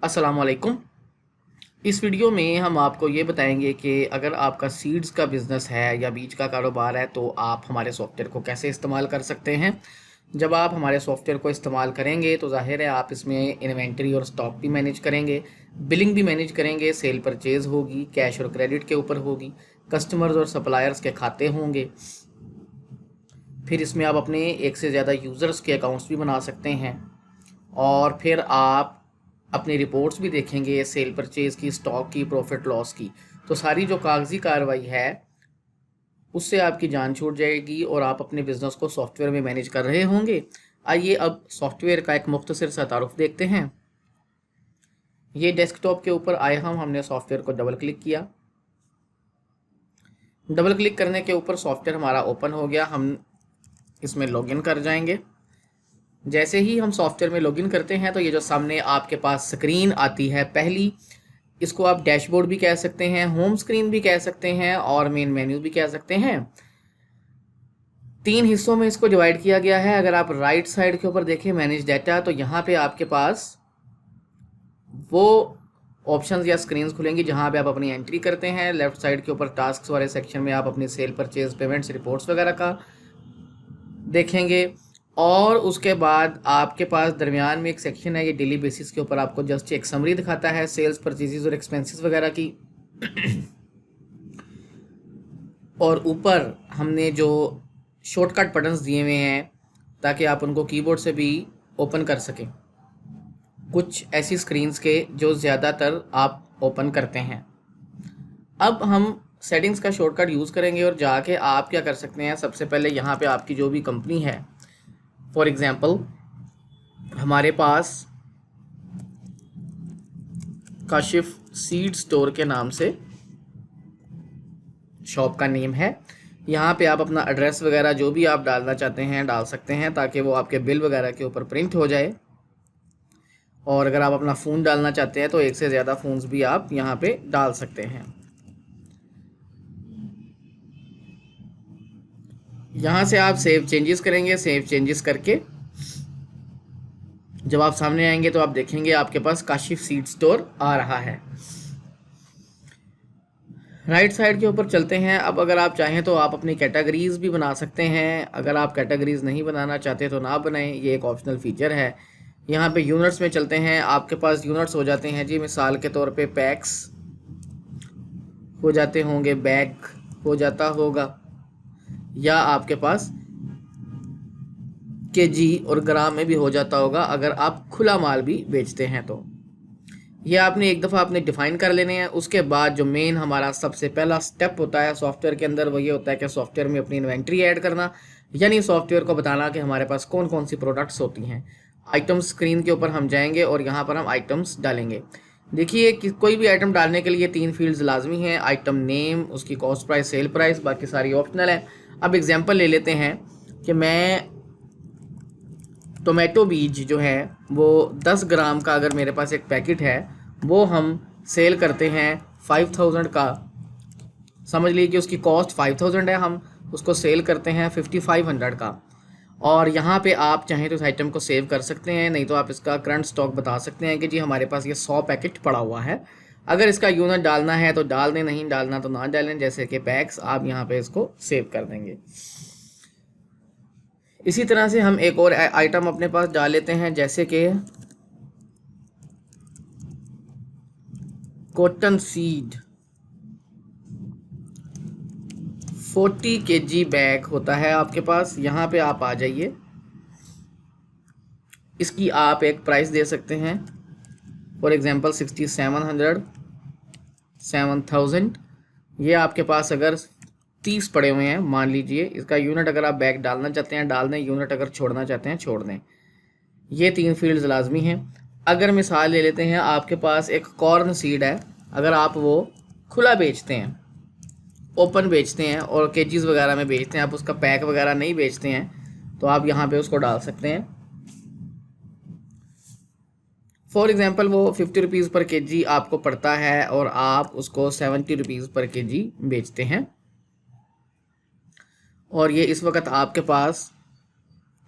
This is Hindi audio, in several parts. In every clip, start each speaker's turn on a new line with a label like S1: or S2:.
S1: अस्सलाम वालेकुम। इस वीडियो में हम आपको ये बताएंगे कि अगर आपका सीड्स का बिज़नेस है या बीज का कारोबार है तो आप हमारे सॉफ्टवेयर को कैसे इस्तेमाल कर सकते हैं। जब आप हमारे सॉफ्टवेयर को इस्तेमाल करेंगे तो ज़ाहिर है आप इसमें इन्वेंटरी और स्टॉक भी मैनेज करेंगे, बिलिंग भी मैनेज करेंगे, सेल परचेज़ होगी, कैश और क्रेडिट के ऊपर होगी, कस्टमर्स और सप्लायर्स के खाते होंगे। फिर इसमें आप अपने एक से ज़्यादा यूज़र्स के अकाउंट्स भी बना सकते हैं और फिर आप अपनी रिपोर्ट्स भी देखेंगे, सेल परचेज़ की, स्टॉक की, प्रॉफिट लॉस की। तो सारी जो कागज़ी कार्रवाई है उससे आपकी जान छूट जाएगी और आप अपने बिज़नेस को सॉफ्टवेयर में मैनेज कर रहे होंगे। आइए अब सॉफ्टवेयर का एक मुख्तसर सा तारुफ देखते हैं। ये डेस्कटॉप के ऊपर आए हमने सॉफ्टवेयर को डबल क्लिक किया। डबल क्लिक करने के ऊपर सॉफ्टवेयर हमारा ओपन हो गया। हम इसमें लॉगिन कर जाएंगे। जैसे ही हम सॉफ्टवेयर में लॉगिन करते हैं तो ये जो सामने आपके पास स्क्रीन आती है पहली, इसको आप डैशबोर्ड भी कह सकते हैं, होम स्क्रीन भी कह सकते हैं और मेन मेन्यू भी कह सकते हैं। 3 हिस्सों में इसको डिवाइड किया गया है। अगर आप राइट साइड के ऊपर देखें मैनेज डाटा, तो यहाँ पे आपके पास वो ऑप्शंस या स्क्रीन्स खुलेंगी जहाँ पे आप अपनी एंट्री करते हैं। लेफ्ट साइड के ऊपर टास्क वाले सेक्शन में आप अपनी सेल परचेज पेमेंट्स रिपोर्ट्स वगैरह का देखेंगे और उसके बाद आपके पास दरमियान में एक सेक्शन है, ये डेली बेसिस के ऊपर आपको जस्ट एक समरी दिखाता है सेल्स परचेजेस और एक्सपेंसेस वगैरह की। और ऊपर हमने जो शॉर्टकट बटन्स दिए हुए हैं ताकि आप उनको कीबोर्ड से भी ओपन कर सकें, कुछ ऐसी स्क्रीन्स के जो ज़्यादातर आप ओपन करते हैं। अब हम सेटिंग्स का शॉर्टकट यूज़ करेंगे और जाके आप क्या कर सकते हैं, सबसे पहले यहाँ पे आपकी जो भी कंपनी है, फॉर एग्ज़ाम्पल हमारे पास काशिफ सीड स्टोर के नाम से शॉप का नेम है। यहाँ पे आप अपना एड्रेस वगैरह जो भी आप डालना चाहते हैं डाल सकते हैं ताकि वो आपके बिल वगैरह के ऊपर प्रिंट हो जाए। और अगर आप अपना फ़ोन डालना चाहते हैं तो एक से ज़्यादा फ़ोन्स भी आप यहाँ पे डाल सकते हैं। यहाँ से आप सेव चेंजेस करेंगे। सेव चेंजेस करके जब आप सामने आएंगे तो आप देखेंगे आपके पास काशिफ सीड स्टोर आ रहा है। राइट साइड के ऊपर चलते हैं। अब अगर आप चाहें तो आप अपनी कैटेगरीज़ भी बना सकते हैं। अगर आप कैटेगरीज़ नहीं बनाना चाहते तो ना बनाएं, ये एक ऑप्शनल फ़ीचर है। यहाँ पे यूनिट्स में चलते हैं। आपके पास यूनिट्स हो जाते हैं जी, मिसाल के तौर पे पैक्स हो जाते होंगे, बैग हो जाता होगा, या आपके पास केजी और ग्राम में भी हो जाता होगा अगर आप खुला माल भी बेचते हैं तो। ये आपने एक दफ़ा आपने डिफ़ाइन कर लेने हैं। उसके बाद जो मेन हमारा सबसे पहला स्टेप होता है सॉफ्टवेयर के अंदर वो ये होता है कि सॉफ्टवेयर में अपनी इन्वेंट्री ऐड करना, यानी सॉफ्टवेयर को बताना कि हमारे पास कौन कौन सी प्रोडक्ट्स होती हैं। आइटम्स स्क्रीन के ऊपर हम जाएंगे और यहाँ पर हम आइटम्स डालेंगे। देखिए कि कोई भी आइटम डालने के लिए 3 फील्ड्स लाजमी हैं, आइटम नेम, उसकी कॉस्ट प्राइस, सेल प्राइस, बाकी सारी ऑप्शनल है। अब एग्जाम्पल ले लेते हैं कि मैं टोमेटो बीज जो है वो 10 ग्राम का अगर मेरे पास एक पैकेट है वो हम सेल करते हैं 5000 का। समझ लीजिए कि उसकी कॉस्ट 5000 है, हम उसको सेल करते हैं 5500 का। और यहाँ पे आप चाहें तो इस आइटम को सेव कर सकते हैं, नहीं तो आप इसका करंट स्टॉक बता सकते हैं कि जी हमारे पास ये 100 पैकेट पड़ा हुआ है। अगर इसका यूनिट डालना है तो डाल दें, नहीं डालना तो ना डालें, जैसे कि पैक्स आप यहाँ पे इसको सेव कर देंगे। इसी तरह से हम एक और आइटम अपने पास डाल लेते हैं, जैसे कि कॉटन सीड 40 केजी बैग होता है आपके पास। यहाँ पे आप आ जाइए, इसकी आप एक प्राइस दे सकते हैं, फॉर एग्जांपल 6700, 7000। ये आपके पास अगर 30 पड़े हुए हैं मान लीजिए, इसका यूनिट अगर आप बैग डालना चाहते हैं डाल दें, यूनिट अगर छोड़ना चाहते हैं छोड़ दें। ये 3 फील्ड्स लाजमी हैं। अगर मिसाल ले लेते हैं, आपके पास एक कॉर्न सीड है, अगर आप वो खुला बेचते हैं, ओपन बेचते हैं और केजीज़ वगैरह में बेचते हैं, आप उसका पैक वगैरह नहीं बेचते हैं, तो आप यहाँ पे उसको डाल सकते हैं। फॉर एग्ज़ाम्पल वो 50 रुपीज़ पर केजी आपको पड़ता है और आप उसको 70 रुपीज़ पर केजी बेचते हैं। और ये इस वक्त आपके पास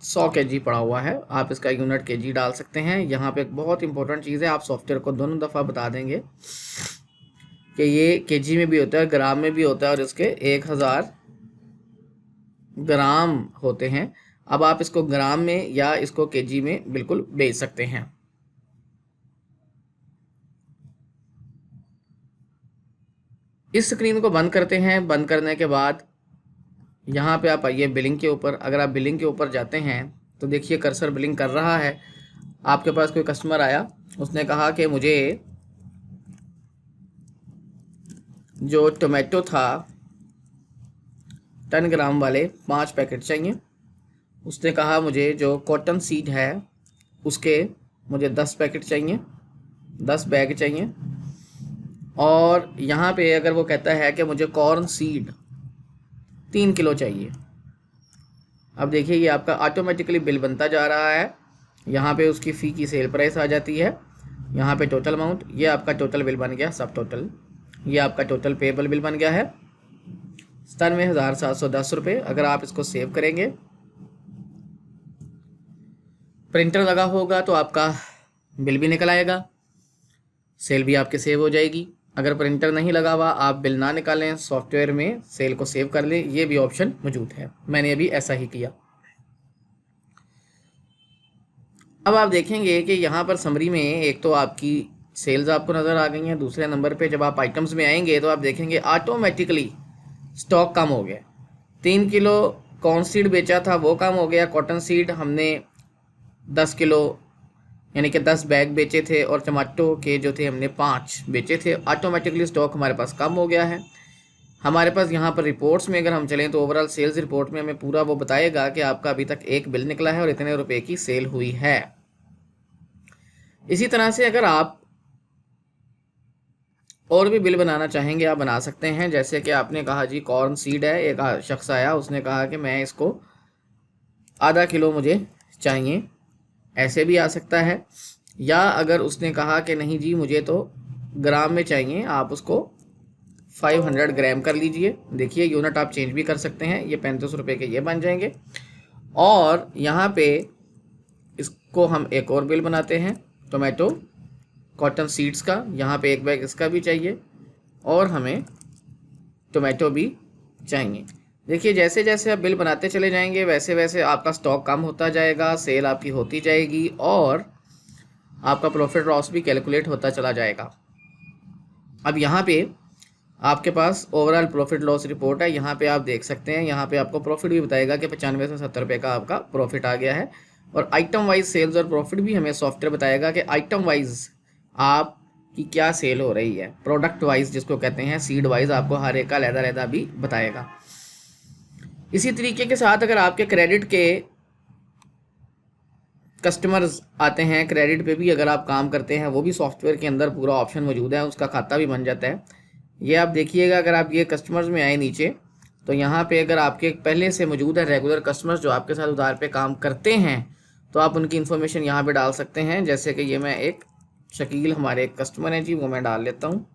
S1: 100 kg पड़ा हुआ है, आप इसका यूनिट kg डाल सकते हैं। यहाँ पे एक बहुत इंपॉर्टेंट चीज़ है, आप सॉफ्टवेयर को दोनों दफ़ा बता देंगे कि ये kg में भी होता है, ग्राम में भी होता है, और इसके 1000 ग्राम होते हैं। अब आप इसको ग्राम में या इसको kg में बिल्कुल बेच सकते हैं। इस स्क्रीन को बंद करते हैं। बंद करने के बाद यहाँ पे आप आइए बिलिंग के ऊपर। अगर आप बिलिंग के ऊपर जाते हैं तो देखिए कर्सर बिलिंग कर रहा है। आपके पास कोई कस्टमर आया, उसने कहा कि मुझे जो टोमेटो था 10 ग्राम वाले 5 पैकेट चाहिए। उसने कहा मुझे जो कॉटन सीड है उसके मुझे 10 पैकेट चाहिए, 10 बैग चाहिए। और यहाँ पे अगर वो कहता है कि मुझे कॉर्न सीड 3 किलो चाहिए। अब देखिए ये आपका ऑटोमेटिकली बिल बनता जा रहा है। यहाँ पे उसकी फ़ी की सेल प्राइस आ जाती है, यहाँ पे टोटल अमाउंट, ये आपका टोटल बिल बन गया, सब टोटल ये आपका टोटल पेबल बिल बन गया है 97,710 रुपये। अगर आप इसको सेव करेंगे, प्रिंटर लगा होगा तो आपका बिल भी निकल आएगा, सेल भी आपकी सेव हो जाएगी। अगर प्रिंटर नहीं लगा हुआ, आप बिल ना निकालें, सॉफ्टवेयर में सेल को सेव कर लें, ये भी ऑप्शन मौजूद है। मैंने अभी ऐसा ही किया। अब आप देखेंगे कि यहाँ पर समरी में एक तो आपकी सेल्स आपको नज़र आ गई हैं, दूसरे नंबर पे जब आप आइटम्स में आएंगे तो आप देखेंगे ऑटोमेटिकली स्टॉक कम हो गया। 3 किलो कॉर्न सीड बेचा था वो कम हो गया, कॉटन सीड हमने 10 किलो यानी कि 10 बैग बेचे थे, और टमाटो के जो थे हमने 5 बेचे थे। ऑटोमेटिकली स्टॉक हमारे पास कम हो गया है। हमारे पास यहाँ पर रिपोर्ट्स में अगर हम चलें तो ओवरऑल सेल्स रिपोर्ट में हमें पूरा वो बताएगा कि आपका अभी तक एक बिल निकला है और इतने रुपए की सेल हुई है। इसी तरह से अगर आप और भी बिल बनाना चाहेंगे आप बना सकते हैं। जैसे कि आपने कहा जी कॉर्न सीड है, एक शख्स आया, उसने कहा कि मैं इसको आधा किलो मुझे चाहिए, ऐसे भी आ सकता है। या अगर उसने कहा कि नहीं जी मुझे तो ग्राम में चाहिए, आप उसको 500 ग्राम कर लीजिए। देखिए यूनिट आप चेंज भी कर सकते हैं, ये 35 रुपये के ये बन जाएंगे। और यहाँ पे इसको हम एक और बिल बनाते हैं टोमेटो कॉटन सीड्स का। यहाँ पे एक बैग इसका भी चाहिए और हमें टोमेटो भी चाहिए। देखिए जैसे जैसे आप बिल बनाते चले जाएंगे वैसे वैसे आपका स्टॉक कम होता जाएगा, सेल आपकी होती जाएगी और आपका प्रॉफिट लॉस भी कैलकुलेट होता चला जाएगा। अब यहाँ पे आपके पास ओवरऑल प्रॉफिट लॉस रिपोर्ट है, यहाँ पे आप देख सकते हैं। यहाँ पे आपको प्रॉफिट भी बताएगा कि 95 से 70 रुपये का आपका प्रॉफिट आ गया है। और आइटम वाइज सेल्स और प्रॉफिट भी हमें सॉफ्टवेयर बताएगा कि आइटम वाइज आपकी क्या सेल हो रही है। प्रोडक्ट वाइज जिसको कहते हैं, सीड वाइज आपको हर एक का लहदा भी बताएगा। इसी तरीके के साथ अगर आपके क्रेडिट के कस्टमर्स आते हैं, क्रेडिट पे भी अगर आप काम करते हैं, वो भी सॉफ्टवेयर के अंदर पूरा ऑप्शन मौजूद है, उसका खाता भी बन जाता है। ये आप देखिएगा, अगर आप ये कस्टमर्स में आए नीचे तो यहाँ पे अगर आपके पहले से मौजूद है रेगुलर कस्टमर्स जो आपके साथ उधार पे काम करते हैं तो आप उनकी इन्फॉर्मेशन यहाँ पे डाल सकते हैं। जैसे कि ये मैं एक शकील हमारे एक कस्टमर हैं जी, वो मैं डाल लेता हूँ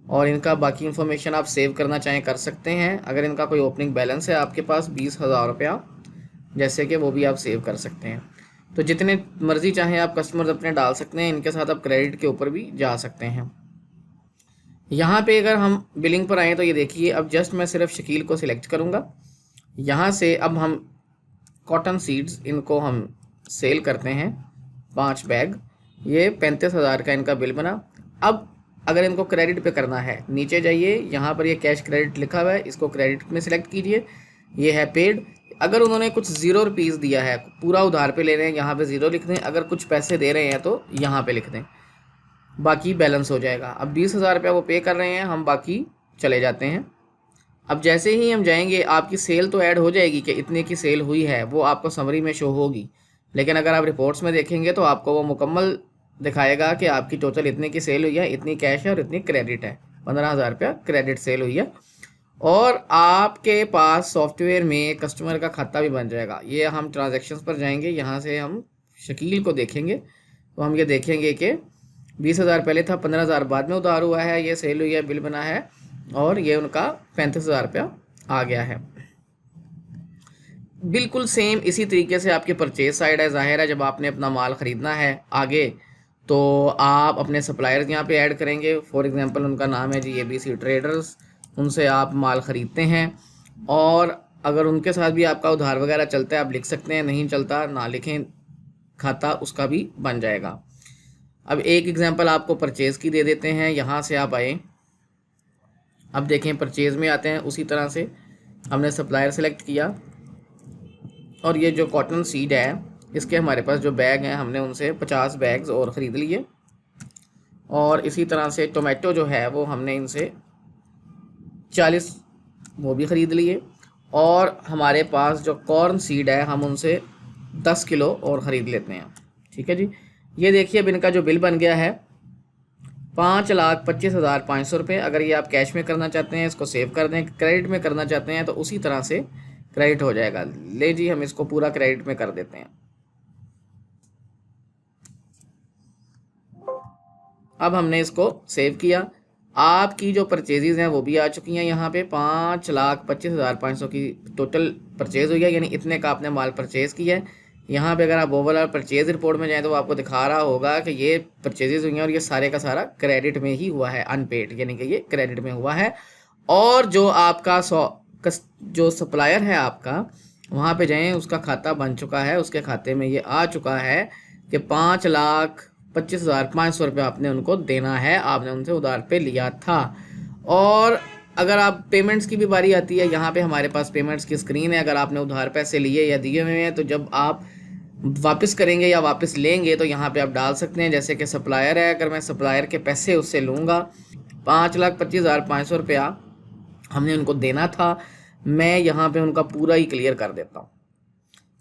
S1: और इनका बाकी इन्फॉर्मेशन आप सेव करना चाहें कर सकते हैं। अगर इनका कोई ओपनिंग बैलेंस है आपके पास 20,000 रुपया, जैसे कि वो भी आप सेव कर सकते हैं। तो जितने मर्जी चाहें आप कस्टमर्स अपने डाल सकते हैं, इनके साथ आप क्रेडिट के ऊपर भी जा सकते हैं। यहाँ पे अगर हम बिलिंग पर आएँ तो ये देखिए, अब जस्ट मैं सिर्फ शकील को सिलेक्ट करूँगा। यहाँ से अब हम कॉटन सीड्स इनको हम सेल करते हैं 5 बैग, ये 35,000 का इनका बिल बना। अब अगर इनको क्रेडिट पे करना है, नीचे जाइए, यहाँ पर ये कैश क्रेडिट लिखा हुआ है, इसको क्रेडिट में सिलेक्ट कीजिए। ये है पेड। अगर उन्होंने कुछ 0 रुपीज़ दिया है, पूरा उधार पे ले रहे हैं, यहाँ पे 0 लिख दें। अगर कुछ पैसे दे रहे हैं तो यहाँ पे लिख दें, बाकी बैलेंस हो जाएगा। अब 20,000 रुपया वो पे कर रहे हैं, हम बाकी चले जाते हैं। अब जैसे ही हम जाएंगे आपकी सेल तो ऐड हो जाएगी कि इतने की सेल हुई है, वो आपको समरी में शो होगी। लेकिन अगर आप रिपोर्ट्स में देखेंगे तो आपको वो मुकम्मल दिखाएगा कि आपकी टोटल इतने की सेल हुई है, इतनी कैश है और इतनी क्रेडिट है। 15,000 रुपया क्रेडिट सेल हुई है और आपके पास सॉफ्टवेयर में कस्टमर का खाता भी बन जाएगा। ये हम ट्रांजेक्शन्स पर जाएंगे, यहाँ से हम शकील को देखेंगे तो हम ये देखेंगे कि 20,000 पहले था, 15,000 बाद में उधार हुआ है, ये सेल हुई है, बिल बना है और ये उनका 35,000 रुपया आ गया है। बिल्कुल सेम इसी तरीके से आपकी परचेज साइड है। ज़ाहिर है जब आपने अपना माल ख़रीदना है आगे, तो आप अपने सप्लायर्स यहाँ पे ऐड करेंगे। फॉर एग्जांपल उनका नाम है जी ABC ट्रेडर्स, उनसे आप माल ख़रीदते हैं। और अगर उनके साथ भी आपका उधार वगैरह चलता है आप लिख सकते हैं, नहीं चलता ना लिखें, खाता उसका भी बन जाएगा। अब एक एग्जांपल आपको परचेज़ की दे देते हैं। यहाँ से आप आए, अब देखें परचेज़ में आते हैं। उसी तरह से हमने सप्लायर सेलेक्ट किया और ये जो कॉटन सीड है इसके हमारे पास जो बैग हैं हमने उनसे 50 बैग्स और ख़रीद लिए। और इसी तरह से टोमेटो जो है वो हमने इनसे 40 वो भी ख़रीद लिए। और हमारे पास जो कॉर्न सीड है हम उनसे 10 किलो और ख़रीद लेते हैं। ठीक है जी। ये देखिए अब इनका जो बिल बन गया है 5,25,500 रुपये। अगर ये आप कैश में करना चाहते हैं इसको सेव कर दें, क्रेडिट में करना चाहते हैं तो उसी तरह से क्रेडिट हो जाएगा। ले जी हम इसको पूरा क्रेडिट में कर देते हैं। अब हमने इसको सेव किया। आपकी जो परचेजेज हैं वो भी आ चुकी हैं। यहाँ पे 5,25,500 की टोटल परचेज हुई है, यानी इतने का आपने माल परचेज़ किया है। यहाँ पे अगर आप ओवरऑल परचेज रिपोर्ट में जाएं तो वो आपको दिखा रहा होगा कि ये परचेजेज हुई हैं और ये सारे का सारा क्रेडिट में ही हुआ है, अनपेड, यानी कि ये क्रेडिट में हुआ है। और जो आपका जो सप्लायर है आपका, वहाँ पे जाएं, उसका खाता बन चुका है, उसके खाते में ये आ चुका है कि 5,25,500 रुपये आपने उनको देना है, आपने उनसे उधार पे लिया था। और अगर आप पेमेंट्स की भी बारी आती है, यहाँ पे हमारे पास पेमेंट्स की स्क्रीन है। अगर आपने उधार पैसे लिए या दिए हुए हैं तो जब आप वापस करेंगे या वापस लेंगे तो यहाँ पे आप डाल सकते हैं। जैसे कि सप्लायर है, अगर मैं सप्लायर के पैसे उससे लूँगा 5,25,500 रुपया हमने उनको देना था, मैं यहाँ पे उनका पूरा ही क्लियर कर देता हूँ।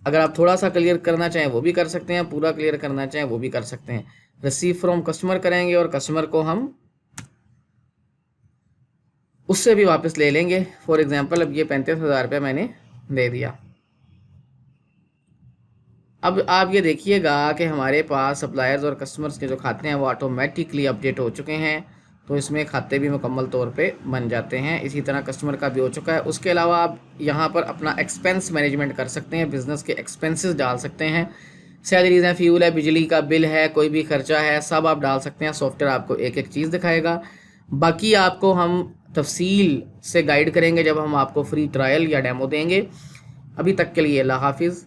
S1: अगर आप थोड़ा सा क्लियर करना चाहें वो भी कर सकते हैं, पूरा क्लियर करना चाहें वो भी कर सकते हैं। रिसीव फ्रॉम कस्टमर करेंगे और कस्टमर को हम उससे भी वापस ले लेंगे। फॉर एग्जांपल अब ये 35,000 रुपये मैंने दे दिया। अब आप ये देखिएगा कि हमारे पास सप्लायर्स और कस्टमर्स के जो खाते हैं वो ऑटोमेटिकली अपडेट हो चुके हैं, तो इसमें खाते भी मुकम्मल तौर पे बन जाते हैं। इसी तरह कस्टमर का भी हो चुका है। उसके अलावा आप यहाँ पर अपना एक्सपेंस मैनेजमेंट कर सकते हैं, बिज़नेस के एक्सपेंसेस डाल सकते हैं। सैलरीज हैं, फ्यूल है, बिजली का बिल है, कोई भी खर्चा है, सब आप डाल सकते हैं। सॉफ्टवेयर आपको एक एक चीज़ दिखाएगा। बाकी आपको हम तफसील से गाइड करेंगे जब हम आपको फ्री ट्रायल या डेमो देंगे। अभी तक के लिए अल्लाह हाफिज़।